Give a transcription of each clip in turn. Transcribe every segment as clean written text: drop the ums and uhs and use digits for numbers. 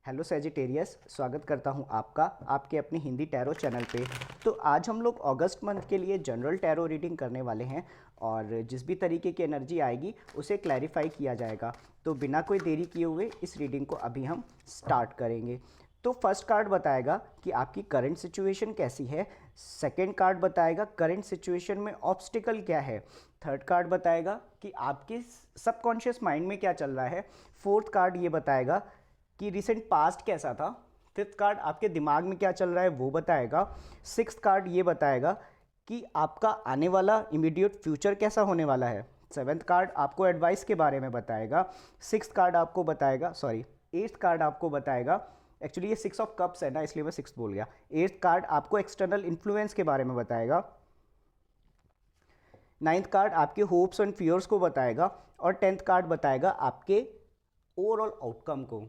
Hello Sagittarius, स्वागत करता हूं आपका आपके अपने हिंदी टैरो चैनल पे। तो आज हम लोग अगस्त मंथ के लिए जनरल टैरो रीडिंग करने वाले हैं और जिस भी तरीके की एनर्जी आएगी उसे क्लैरिफाई किया जाएगा। तो बिना कोई देरी किए हुए इस रीडिंग को अभी हम स्टार्ट करेंगे। तो फर्स्ट कार्ड बताएगा कि आपकी करंट सिचुएशन कैसी है। सेकंड कार्ड बताएगा करंट सिचुएशन में ऑब्स्टिकल क्या है। थर्ड कार्ड बताएगा कि आपके सबकॉन्शियस माइंड में क्या चल रहा है। फोर्थ कार्ड ये बताएगा कि रिसेंट पास्ट कैसा था। फिफ्थ कार्ड आपके दिमाग में क्या चल रहा है वो बताएगा। सिक्स्थ कार्ड ये बताएगा कि आपका आने वाला इमीडिएट फ्यूचर कैसा होने वाला है। सेवेंथ कार्ड आपको एडवाइस के बारे में बताएगा। सिक्स्थ कार्ड आपको बताएगा एट्थ कार्ड आपको बताएगा, एक्चुअली ये 6 ऑफ कप्स है ना, इसलिए मैं सिक्स बोल गया। एट्थ कार्ड आपको एक्सटर्नल इन्फ्लुएंस के बारे में बताएगा। नाइन्थ कार्ड आपके होप्स एंड फियर्स को बताएगा और टेंथ कार्ड बताएगा आपके ओवरऑल आउटकम को।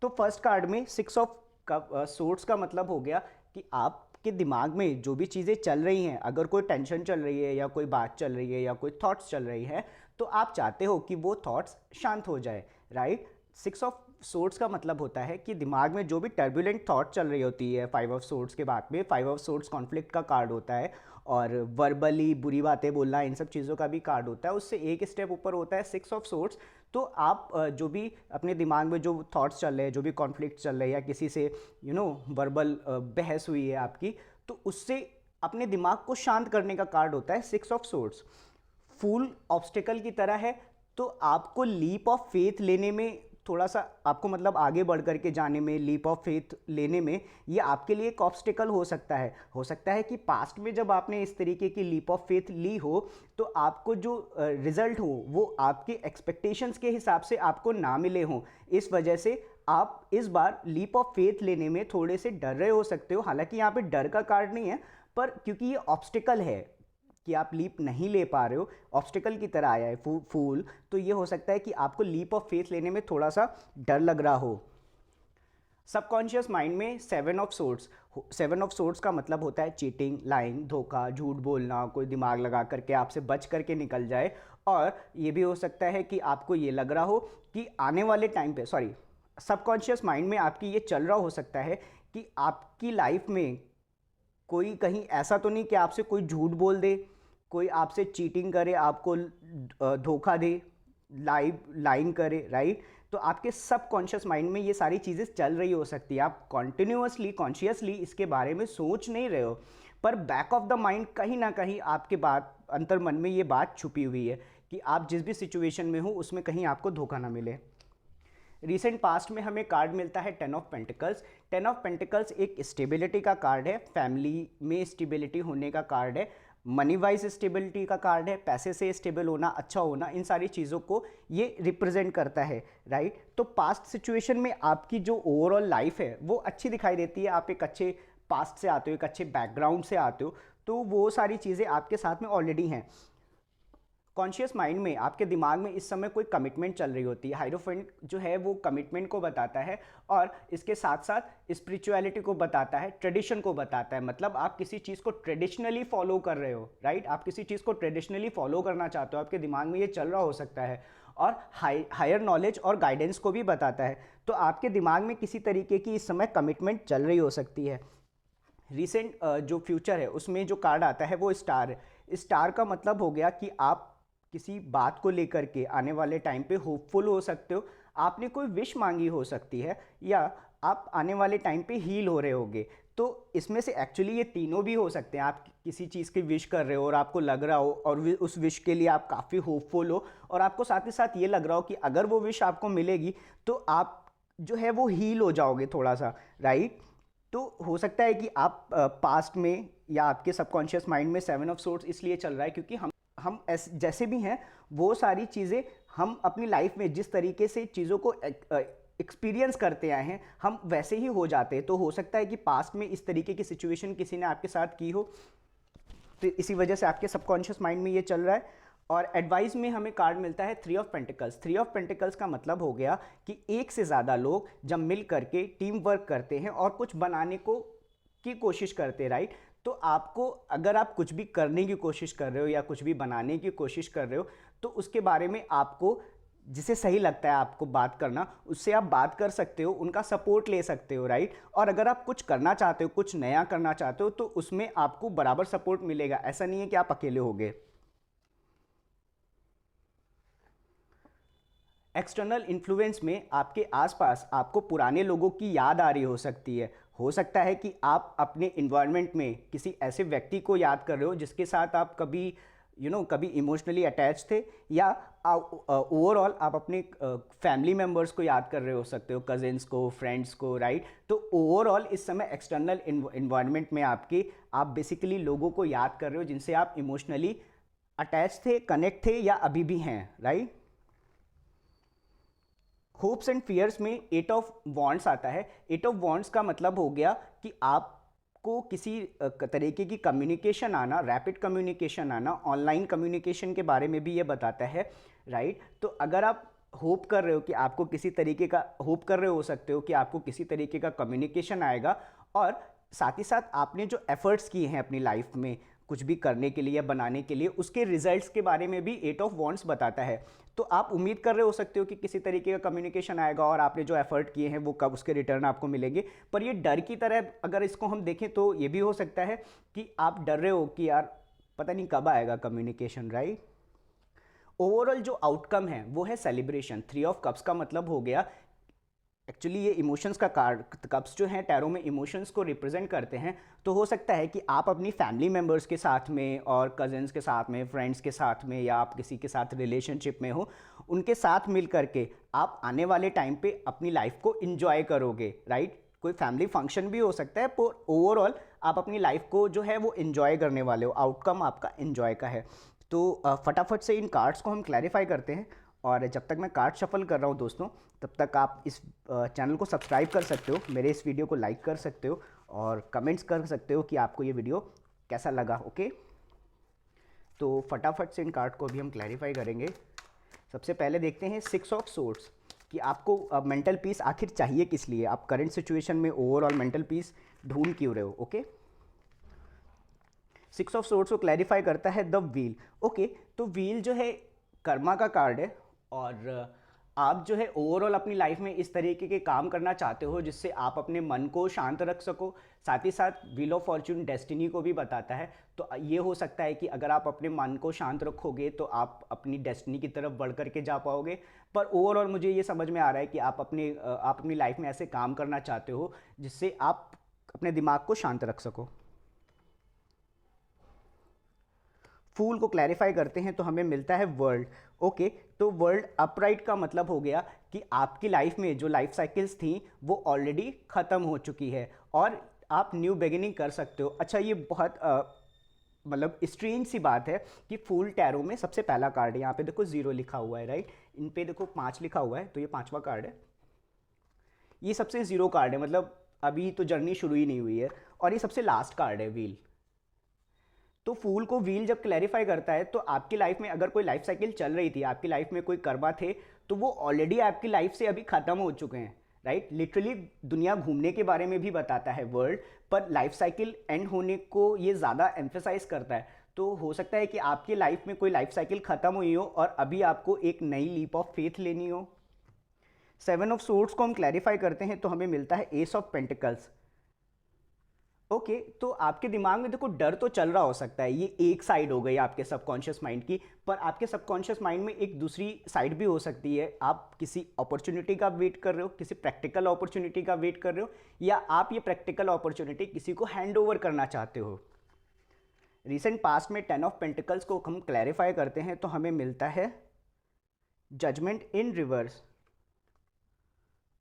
तो फर्स्ट कार्ड में 6 ऑफ सोर्ड्स का मतलब हो गया कि आपके दिमाग में जो भी चीज़ें चल रही हैं, अगर कोई टेंशन चल रही है या कोई बात चल रही है या कोई थॉट्स चल रही है, तो आप चाहते हो कि वो थॉट्स शांत हो जाए, राइट। 6 ऑफ सोर्ड्स का मतलब होता है कि दिमाग में जो भी टर्बुलेंट थॉट चल रही होती है 5 ऑफ सोर्ड्स के बाद में 5 ऑफ सोर्ड्स कॉन्फ्लिक्ट का कार्ड होता है और वर्बली बुरी बातें बोलना इन सब चीज़ों का भी कार्ड होता है। उससे एक स्टेप ऊपर होता है 6 ऑफ सोर्ड्स। तो आप जो भी अपने दिमाग में जो थॉट्स चल रहे हैं, जो भी कॉन्फ्लिक्ट चल रहे हैं या किसी से वर्बल बहस हुई है आपकी, तो उससे अपने दिमाग को शांत करने का कार्ड होता है 6 ऑफ सोर्ड्स। फूल ऑब्स्टिकल की तरह है, तो आपको लीप ऑफ फेथ लेने में थोड़ा सा आपको मतलब आगे बढ़ करके जाने में, लीप ऑफ फेथ लेने में ये आपके लिए एक ऑब्स्टिकल हो सकता है कि पास्ट में जब आपने इस तरीके की लीप ऑफ फेथ ली हो तो आपको जो रिजल्ट हो वो आपके एक्सपेक्टेशंस के हिसाब से आपको ना मिले हों। इस वजह से आप इस बार लीप ऑफ फेथ लेने में थोड़े से डर रहे हो सकते हो। हालांकि यहाँ पे डर का कार्ड नहीं है, पर क्योंकि ये ऑब्स्टिकल है कि आप लीप नहीं ले पा रहे हो, ऑब्स्टिकल की तरह आया है फूल, तो ये हो सकता है कि आपको लीप ऑफ फेथ लेने में थोड़ा सा डर लग रहा हो। सबकॉन्शियस माइंड में 7 ऑफ सोर्ड्स का मतलब होता है चीटिंग, लाइंग, धोखा, झूठ बोलना, कोई दिमाग लगा करके आपसे बच करके निकल जाए। और ये भी हो सकता है कि आपको ये लग रहा हो कि आने वाले टाइम पे सबकॉन्शियस माइंड में आपकी ये चल रहा हो सकता है कि आपकी लाइफ में कोई कहीं ऐसा तो नहीं कि आपसे कोई झूठ बोल दे, कोई आपसे चीटिंग करे, आपको धोखा दे, लाइंग करे, राइट। तो आपके सबकॉन्शियस माइंड में ये सारी चीज़ें चल रही हो सकती है। आप कॉन्टिन्यूअसली कॉन्शियसली इसके बारे में सोच नहीं रहे हो, पर बैक ऑफ द माइंड कहीं ना कहीं आपके बात अंतर मन में ये बात छुपी हुई है कि आप जिस भी सिचुएशन में हो उसमें कहीं आपको धोखा ना मिले। रिसेंट पास्ट में हमें कार्ड मिलता है 10 ऑफ पेंटिकल्स। 10 ऑफ पेंटिकल्स एक स्टेबिलिटी का कार्ड है, फैमिली में स्टेबिलिटी होने का कार्ड है, मनी वाइज स्टेबिलिटी का कार्ड है, पैसे से स्टेबल होना, अच्छा होना, इन सारी चीज़ों को ये रिप्रेजेंट करता है, राइट। तो पास्ट सिचुएशन में आपकी जो ओवरऑल लाइफ है वो अच्छी दिखाई देती है। आप एक अच्छे पास्ट से आते हो, एक अच्छे बैकग्राउंड से आते हो, तो वो सारी चीज़ें आपके साथ में ऑलरेडी हैं। कॉन्शियस माइंड में आपके दिमाग में इस समय कोई कमिटमेंट चल रही होती है। हाइरोफेंट जो है वो कमिटमेंट को बताता है और इसके साथ साथ स्पिरिचुअलिटी को बताता है, ट्रेडिशन को बताता है। मतलब आप किसी चीज़ को ट्रेडिशनली फॉलो कर रहे हो, राइट। आप किसी चीज़ को ट्रेडिशनली फॉलो करना चाहते हो, आपके दिमाग में ये चल रहा हो सकता है। और हायर नॉलेज और गाइडेंस को भी बताता है। तो आपके दिमाग में किसी तरीके की इस समय कमिटमेंट चल रही हो सकती है। रिसेंट जो फ्यूचर है उसमें जो कार्ड आता है वो स्टार है। स्टार का मतलब हो गया कि आप किसी बात को लेकर के आने वाले टाइम पे होपफुल हो सकते हो। आपने कोई विश मांगी हो सकती है या आप आने वाले टाइम पे हील हो रहे होगे। तो इसमें से एक्चुअली ये तीनों भी हो सकते हैं। आप किसी चीज़ की विश कर रहे हो और आपको लग रहा हो और उस विश के लिए आप काफ़ी होपफुल हो, और आपको साथ ही साथ ये लग रहा हो कि अगर वो विश आपको मिलेगी तो आप जो है वो हील हो जाओगे थोड़ा सा, राइट। तो हो सकता है कि आप पास्ट में या आपके सबकॉन्शियस माइंड में 7 ऑफ सोर्ड्स इसलिए चल रहा है क्योंकि हम जैसे भी हैं वो सारी चीज़ें हम अपनी लाइफ में जिस तरीके से चीज़ों को एक्सपीरियंस करते आए हैं हम वैसे ही हो जाते हैं। तो हो सकता है कि पास्ट में इस तरीके की सिचुएशन किसी ने आपके साथ की हो, तो इसी वजह से आपके सबकॉन्शियस माइंड में ये चल रहा है। और एडवाइस में हमें कार्ड मिलता है 3 ऑफ पेंटिकल्स। 3 ऑफ पेंटिकल्स का मतलब हो गया कि एक से ज़्यादा लोग जब मिल करके टीम वर्क करते हैं और कुछ बनाने को की कोशिश करते हैं, राइट। तो आपको अगर आप कुछ भी करने की कोशिश कर रहे हो या कुछ भी बनाने की कोशिश कर रहे हो तो उसके बारे में आपको जिसे सही लगता है आपको बात करना, उससे आप बात कर सकते हो, उनका सपोर्ट ले सकते हो, राइट। और अगर आप कुछ करना चाहते हो, कुछ नया करना चाहते हो, तो उसमें आपको बराबर सपोर्ट मिलेगा, ऐसा नहीं है कि आप अकेले होगे। एक्सटर्नल इन्फ्लुएंस में आपके आसपास आपको पुराने लोगों की याद आ रही हो सकती है। हो सकता है कि आप अपने इन्वायरमेंट में किसी ऐसे व्यक्ति को याद कर रहे हो जिसके साथ आप कभी कभी इमोशनली अटैच थे, या ओवरऑल आप अपने फैमिली मेम्बर्स को याद कर रहे हो सकते हो, कजिन्स को, फ्रेंड्स को, राइट। तो ओवरऑल इस समय एक्सटर्नल इन्वायरमेंट में आपके आप बेसिकली लोगों को याद कर रहे हो जिनसे आप इमोशनली अटैच थे, कनेक्ट थे, या अभी भी हैं, राइट। होप्स एंड फियर्स में एट ऑफ वॉन्ड्स आता है। एट ऑफ वॉन्ड्स का मतलब हो गया कि आपको किसी तरीके की कम्युनिकेशन आना, रैपिड कम्युनिकेशन आना, ऑनलाइन कम्युनिकेशन के बारे में भी ये बताता है, राइट। तो अगर आप होप कर रहे हो कि आपको किसी तरीके का होप कर रहे हो सकते हो कि आपको किसी तरीके का कम्युनिकेशन आएगा, और साथ ही साथ आपने जो एफर्ट्स किए हैं अपनी लाइफ में कुछ भी करने के लिए या बनाने के लिए, उसके रिजल्ट्स के बारे में भी एट ऑफ वॉन्ड्स बताता है। तो आप उम्मीद कर रहे हो सकते हो कि किसी तरीके का कम्युनिकेशन आएगा और आपने जो एफर्ट किए हैं वो कब उसके रिटर्न आपको मिलेंगे। पर ये डर की तरह अगर इसको हम देखें तो ये भी हो सकता है कि आप डर रहे हो कि यार पता नहीं कब आएगा कम्युनिकेशन, राइट। ओवरऑल जो आउटकम है वो है सेलिब्रेशन। थ्री ऑफ कप्स का मतलब हो गया, एक्चुअली ये इमोशंस का कार्ड, कप्स जो हैं टैरो में इमोशंस को रिप्रेजेंट करते हैं। तो हो सकता है कि आप अपनी फैमिली मेम्बर्स के साथ में और कजिन्स के साथ में, फ्रेंड्स के साथ में, या आप किसी के साथ रिलेशनशिप में हो, उनके साथ मिल करके आप आने वाले टाइम पे अपनी लाइफ को इन्जॉय करोगे, राइट। कोई फैमिली फंक्शन भी हो सकता है, पर ओवरऑल आप अपनी लाइफ को जो है वो इन्जॉय करने वाले हो, आउटकम आपका इन्जॉय का है। तो फटाफट से इन कार्ड्स को हम क्लैरिफाई करते हैं, और जब तक मैं कार्ड शफल कर रहा हूँ दोस्तों, तब तक आप इस चैनल को सब्सक्राइब कर सकते हो, मेरे इस वीडियो को लाइक कर सकते हो, और कमेंट्स कर सकते हो कि आपको ये वीडियो कैसा लगा, ओके। तो फटाफट से इन कार्ड को भी हम क्लैरिफाई करेंगे। सबसे पहले देखते हैं सिक्स ऑफ सोर्ड्स, कि आपको मेंटल पीस आखिर चाहिए किस लिए, आप करंट सिचुएशन में ओवरऑल मेंटल पीस ढूंढ क्यों रहे हो, ओके। सिक्स ऑफ सोर्ड्स को क्लैरिफाई करता है द व्हील, ओके। तो व्हील जो है कर्मा का कार्ड है, और आप जो है ओवरऑल अपनी लाइफ में इस तरीके के काम करना चाहते हो जिससे आप अपने मन को शांत रख सको। साथ ही साथ व्हील ऑफ फॉर्च्यून डेस्टिनी को भी बताता है। तो ये हो सकता है कि अगर आप अपने मन को शांत रखोगे तो आप अपनी डेस्टिनी की तरफ बढ़ करके जा पाओगे। पर ओवरऑल मुझे ये समझ में आ रहा है कि आप अपनी लाइफ में ऐसे काम करना चाहते हो जिससे आप अपने दिमाग को शांत रख सको। फूल को क्लैरिफाई करते हैं तो हमें मिलता है वर्ल्ड, ओके। तो वर्ल्ड अपराइट का मतलब हो गया कि आपकी लाइफ में जो लाइफ साइकिल्स थी वो ऑलरेडी ख़त्म हो चुकी है और आप न्यू बिगिनिंग कर सकते हो। अच्छा, ये बहुत मतलब स्ट्रेंज सी बात है कि फूल टैरो में सबसे पहला कार्ड है, यहाँ पे देखो 0 लिखा हुआ है, राइट। इन पे देखो 5 लिखा हुआ है, तो ये 5वां कार्ड है। ये सबसे 0 कार्ड है, मतलब अभी तो जर्नी शुरू ही नहीं हुई है, और ये सबसे लास्ट कार्ड है व्हील। तो फूल को व्हील जब क्लैरिफाई करता है तो आपकी लाइफ में अगर कोई लाइफ साइकिल चल रही थी, आपकी लाइफ में कोई कर्मा थे, तो वो ऑलरेडी आपकी लाइफ से अभी खत्म हो चुके हैं, राइट। लिटरली दुनिया घूमने के बारे में भी बताता है वर्ल्ड, पर लाइफ साइकिल एंड होने को ये ज़्यादा एम्फेसाइज करता है। तो हो सकता है कि आपकी लाइफ में कोई लाइफ साइकिल खत्म हुई हो और अभी आपको एक नई लीप ऑफ फेथ लेनी हो। 7 ऑफ सोर्ड्स को हम क्लैरिफाई करते हैं तो हमें मिलता है एस ऑफ पेंटिकल्स, ओके। तो आपके दिमाग में देखो डर तो चल रहा हो सकता है, ये एक साइड हो गई आपके सबकॉन्शियस माइंड की, पर आपके सबकॉन्शियस माइंड में एक दूसरी साइड भी हो सकती है। आप किसी अपॉर्चुनिटी का वेट कर रहे हो, किसी प्रैक्टिकल अपॉर्चुनिटी का वेट कर रहे हो, या आप ये प्रैक्टिकल अपॉर्चुनिटी किसी को हैंड ओवर करना चाहते हो। रिसेंट पास्ट में 10 ऑफ पेंटिकल्स को हम क्लैरिफाई करते हैं तो हमें मिलता है जजमेंट इन रिवर्स,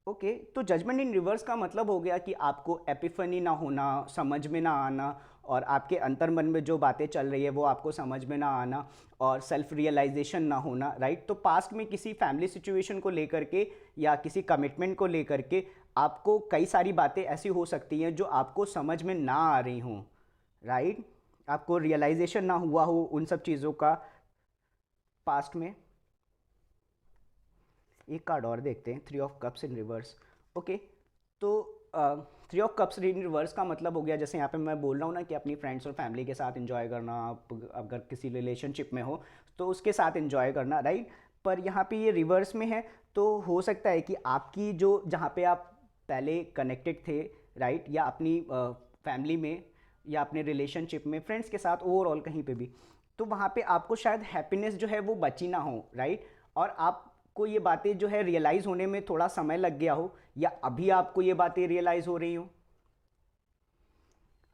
ओके। तो जजमेंट इन रिवर्स का मतलब हो गया कि आपको एपिफनी ना होना, समझ में ना आना, और आपके अंतर मन में जो बातें चल रही है वो आपको समझ में ना आना, और सेल्फ रियलाइजेशन ना होना, राइट। तो पास्ट में किसी फैमिली सिचुएशन को लेकर के या किसी कमिटमेंट को लेकर के आपको कई सारी बातें ऐसी हो सकती हैं जो आपको समझ में ना आ रही हों, राइट। आपको रियलाइजेशन ना हुआ हो उन सब चीज़ों का पास्ट में। एक कार्ड और देखते हैं, 3 of cups in reverse, okay. तो 3 ऑफ कप्स इन रिवर्स का मतलब हो गया, जैसे यहाँ पे मैं बोल रहा हूँ ना कि अपनी फ्रेंड्स और फैमिली के साथ एंजॉय करना, आप अगर किसी रिलेशनशिप में हो तो उसके साथ एंजॉय करना, राइट। पर यहाँ पे ये रिवर्स में है, तो हो सकता है कि आपकी जो जहाँ पे आप पहले कनेक्टेड थे, राइट, या अपनी फैमिली में या अपने रिलेशनशिप में, फ्रेंड्स के साथ, ओवरऑल कहीं पे भी, तो वहाँ पे आपको शायद हैप्पीनेस जो है वो बची ना हो, राइट, और आपको ये बातें जो है रियलाइज़ होने में थोड़ा समय लग गया हो, या अभी आपको ये बातें रियलाइज़ हो रही हो।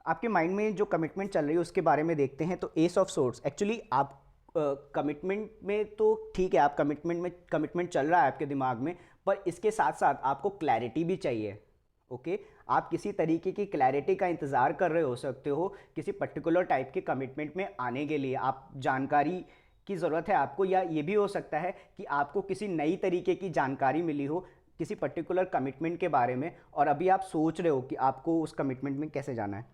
आपके माइंड में जो कमिटमेंट चल रही है उसके बारे में देखते हैं। तो एस ऑफ सोर्ड्स, एक्चुअली आप कमिटमेंट में तो ठीक है, आप कमिटमेंट चल रहा है आपके दिमाग में, पर इसके साथ साथ आपको क्लैरिटी भी चाहिए। ओके, आप किसी तरीके की क्लैरिटी का इंतज़ार कर रहे हो सकते हो किसी पर्टिकुलर टाइप के कमिटमेंट में आने के लिए, आप जानकारी की ज़रूरत है आपको, या ये भी हो सकता है कि आपको किसी नई तरीके की जानकारी मिली हो किसी पर्टिकुलर कमिटमेंट के बारे में, और अभी आप सोच रहे हो कि आपको उस कमिटमेंट में कैसे जाना है।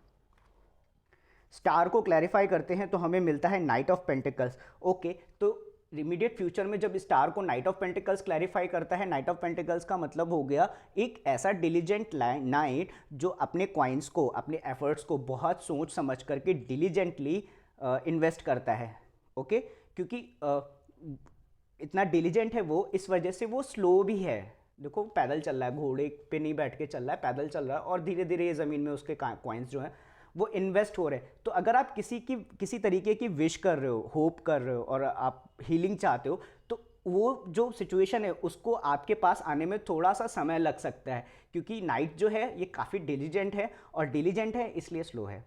स्टार को क्लैरिफाई करते हैं तो हमें मिलता है नाइट ऑफ पेंटिकल्स। ओके, तो इमीडिएट फ्यूचर में जब स्टार को नाइट ऑफ पेंटिकल्स क्लैरिफाई करता है, नाइट ऑफ पेंटिकल्स का मतलब हो गया एक ऐसा डिलीजेंट नाइट जो अपने कॉइन्स को, अपने एफर्ट्स को बहुत सोच समझ करके डिलीजेंटली इन्वेस्ट करता है। ओके, क्योंकि इतना डिलीजेंट है वो, इस वजह से वो स्लो भी है। देखो पैदल चल रहा है, घोड़े पे नहीं बैठ के चल रहा है, पैदल चल रहा है, और धीरे धीरे ये ज़मीन में उसके कॉइन्स जो हैं वो इन्वेस्ट हो रहे हैं। तो अगर आप किसी तरीके की विश कर रहे हो, होप कर रहे हो, और आप हीलिंग चाहते हो, तो वो जो सिचुएशन है उसको आपके पास आने में थोड़ा सा समय लग सकता है, क्योंकि नाइट जो है ये काफ़ी डिलीजेंट है, और डिलीजेंट है इसलिए स्लो है।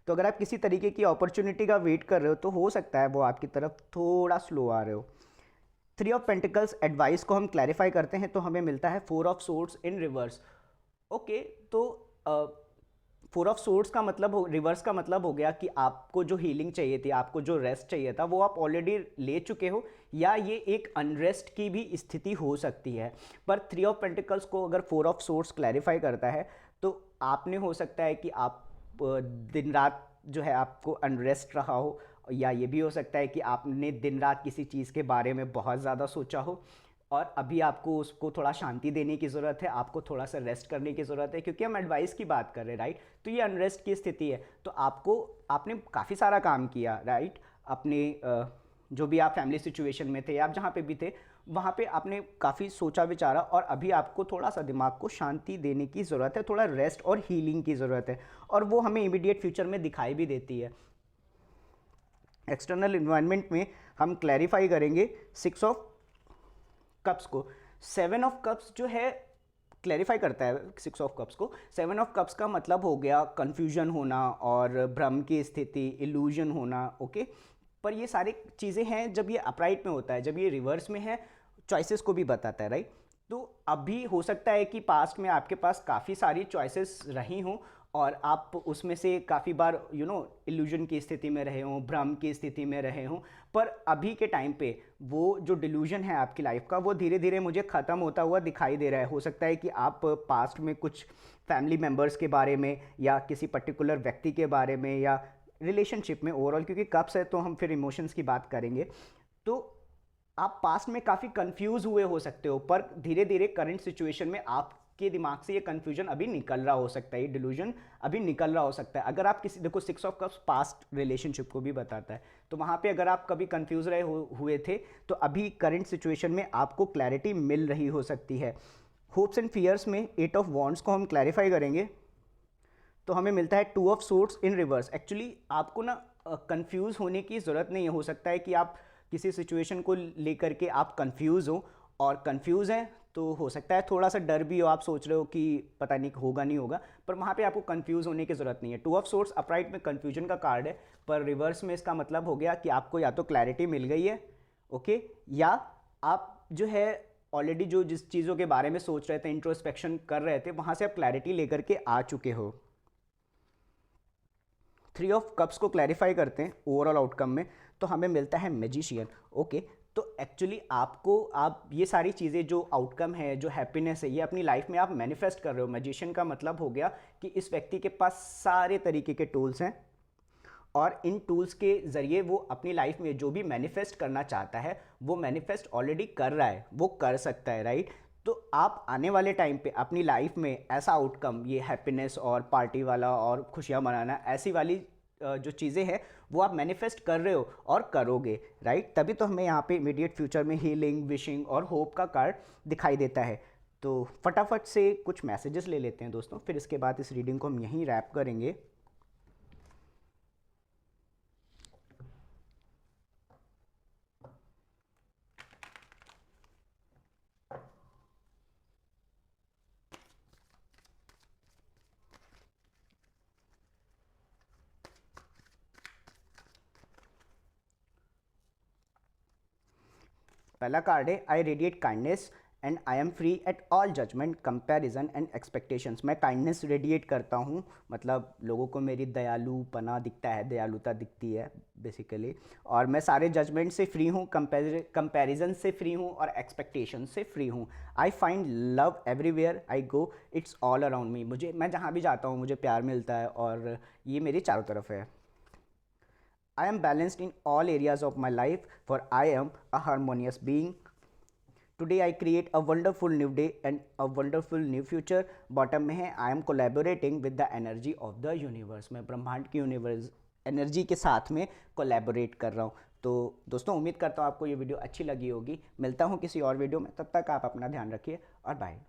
तो अगर आप किसी तरीके की अपॉर्चुनिटी का वेट कर रहे हो तो हो सकता है वो आपकी तरफ थोड़ा स्लो आ रहे हो। थ्री ऑफ पेंटिकल्स एडवाइस को हम क्लैरिफाई करते हैं तो हमें मिलता है four of swords in reverse. Okay, तो फोर ऑफ सोर्ड्स का मतलब रिवर्स का मतलब हो गया कि आपको जो हीलिंग चाहिए थी, आपको जो रेस्ट चाहिए था, वो आप ऑलरेडी ले चुके हो, या ये एक अनरेस्ट की भी स्थिति हो सकती है। पर थ्री ऑफ पेंटिकल्स को अगर फोर ऑफ सोर्ड्स क्लैरिफाई करता है तो आपने, हो सकता है कि आप दिन रात जो है आपको अनरेस्ट रहा हो, या ये भी हो सकता है कि आपने दिन रात किसी चीज़ के बारे में बहुत ज़्यादा सोचा हो, और अभी आपको उसको थोड़ा शांति देने की ज़रूरत है, आपको थोड़ा सा रेस्ट करने की ज़रूरत है, क्योंकि हम एडवाइस की बात कर रहे हैं, राइट। तो ये अनरेस्ट की स्थिति है, तो आपने काफ़ी सारा काम किया, राइट, अपने जो भी आप फैमिली सिचुएशन में थे, आप जहाँ पे भी थे वहाँ पे आपने काफ़ी सोचा विचारा, और अभी आपको थोड़ा सा दिमाग को शांति देने की ज़रूरत है, थोड़ा रेस्ट और हीलिंग की ज़रूरत है, और वो हमें इमीडिएट फ्यूचर में दिखाई भी देती है। एक्सटर्नल इन्वायरमेंट में हम क्लैरिफाई करेंगे सिक्स ऑफ कप्स को। सेवन ऑफ कप्स जो है क्लैरिफाई करता है सिक्स ऑफ कप्स को। सेवन ऑफ कप्स का मतलब हो गया कन्फ्यूजन होना और भ्रम की स्थिति, इल्यूजन होना। ओके, पर ये सारी चीज़ें हैं जब ये अपराइट में होता है, जब ये रिवर्स में है चॉइसेस को भी बताता है, राइट। तो अभी हो सकता है कि पास्ट में आपके पास काफ़ी सारी चॉइसेस रही हों, और आप उसमें से काफ़ी बार इल्यूजन की स्थिति में रहे हों, भ्रम की स्थिति में रहे हों, पर अभी के टाइम पे वो जो डिल्यूजन है आपकी लाइफ का, वो धीरे धीरे मुझे ख़त्म होता हुआ दिखाई दे रहा है। हो सकता है कि आप पास्ट में कुछ फैमिली मेम्बर्स के बारे में, या किसी पर्टिकुलर व्यक्ति के बारे में, या रिलेशनशिप में ओवरऑल, क्योंकि कप्स है तो हम फिर इमोशंस की बात करेंगे, तो आप पास्ट में काफ़ी कंफ्यूज हुए हो सकते हो, पर धीरे धीरे करंट सिचुएशन में आपके दिमाग से ये कंफ्यूजन अभी निकल रहा हो सकता है, ये डिल्यूजन अभी निकल रहा हो सकता है। अगर आप किसी, देखो six of cups past relationship को भी बताता है, तो वहाँ पे अगर आप कभी कंफ्यूज रहे हुए थे तो अभी करंट सिचुएशन में आपको क्लैरिटी मिल रही हो सकती है। होप्स एंड फियर्स में एट ऑफ वॉन्ड्स को हम क्लैरिफाई करेंगे तो हमें मिलता है two of swords in reverse. Actually आपको ना कंफ्यूज होने की ज़रूरत नहीं है। हो सकता है कि आप किसी सिचुएशन को लेकर के आप कंफ्यूज हो, और कंफ्यूज हैं तो हो सकता है थोड़ा सा डर भी हो, आप सोच रहे हो कि पता नहीं होगा नहीं होगा, पर वहाँ पे आपको कंफ्यूज होने की ज़रूरत नहीं है। टू ऑफ सोर्ड्स अपराइट में कंफ्यूजन का कार्ड है, पर रिवर्स में इसका मतलब हो गया कि आपको या तो क्लैरिटी मिल गई है, ओके, या आप जो है ऑलरेडी जो जिस चीज़ों के बारे में सोच रहे थे, इंट्रोस्पेक्शन कर रहे थे, वहाँ से आप क्लैरिटी लेकर के आ चुके हो। थ्री ऑफ कप्स को क्लैरिफाई करते हैं ओवरऑल आउटकम में, तो हमें मिलता है मैजिशियन। ओके, तो एक्चुअली आप ये सारी चीज़ें जो आउटकम है, जो हैप्पीनेस है, ये अपनी लाइफ में आप मैनिफेस्ट कर रहे हो। मैजिशियन का मतलब हो गया कि इस व्यक्ति के पास सारे तरीके के टूल्स हैं, और इन टूल्स के ज़रिए वो अपनी लाइफ में जो भी मैनिफेस्ट करना चाहता है वो मैनिफेस्ट ऑलरेडी कर रहा है, वो कर सकता है, राइट। तो आप आने वाले टाइम पे अपनी लाइफ में ऐसा आउटकम, ये हैप्पीनेस और पार्टी वाला और खुशियाँ मनाना, ऐसी वाली जो चीज़ें हैं वो आप मैनिफेस्ट कर रहे हो और करोगे, राइट? तभी तो हमें यहाँ पे इमीडिएट फ्यूचर में हीलिंग, विशिंग और होप का कार्ड दिखाई देता है। तो फटाफट से कुछ मैसेजेस ले लेते हैं दोस्तों, फिर इसके बाद इस रीडिंग को हम यहीं रैप करेंगे। पहला कार्ड है I radiate kindness and I am free at all judgment, comparison and expectations. मैं काइंडनेस रेडिएट करता हूँ, मतलब लोगों को मेरी दयालुपना दिखता है, दयालुता दिखती है बेसिकली, और मैं सारे जजमेंट से फ्री हूँ, कंपैरिजन से फ्री हूँ और एक्सपेक्टेशन से फ्री हूँ। I find love everywhere I go, it's all around me. मैं जहाँ भी जाता हूँ मुझे प्यार मिलता है और ये मेरी चारों तरफ है। I am balanced in all areas of my life, for I am a harmonious being. Today I create a wonderful new day and a wonderful new future. Bottom में है I am collaborating with the energy of the universe. मैं ब्रह्मांड की universe energy के साथ में collaborate कर रहा हूँ। तो दोस्तों उम्मीद करता हूँ आपको ये वीडियो अच्छी लगी होगी। मिलता हूँ किसी और वीडियो में, तब तक आप अपना ध्यान रखिए और बाय।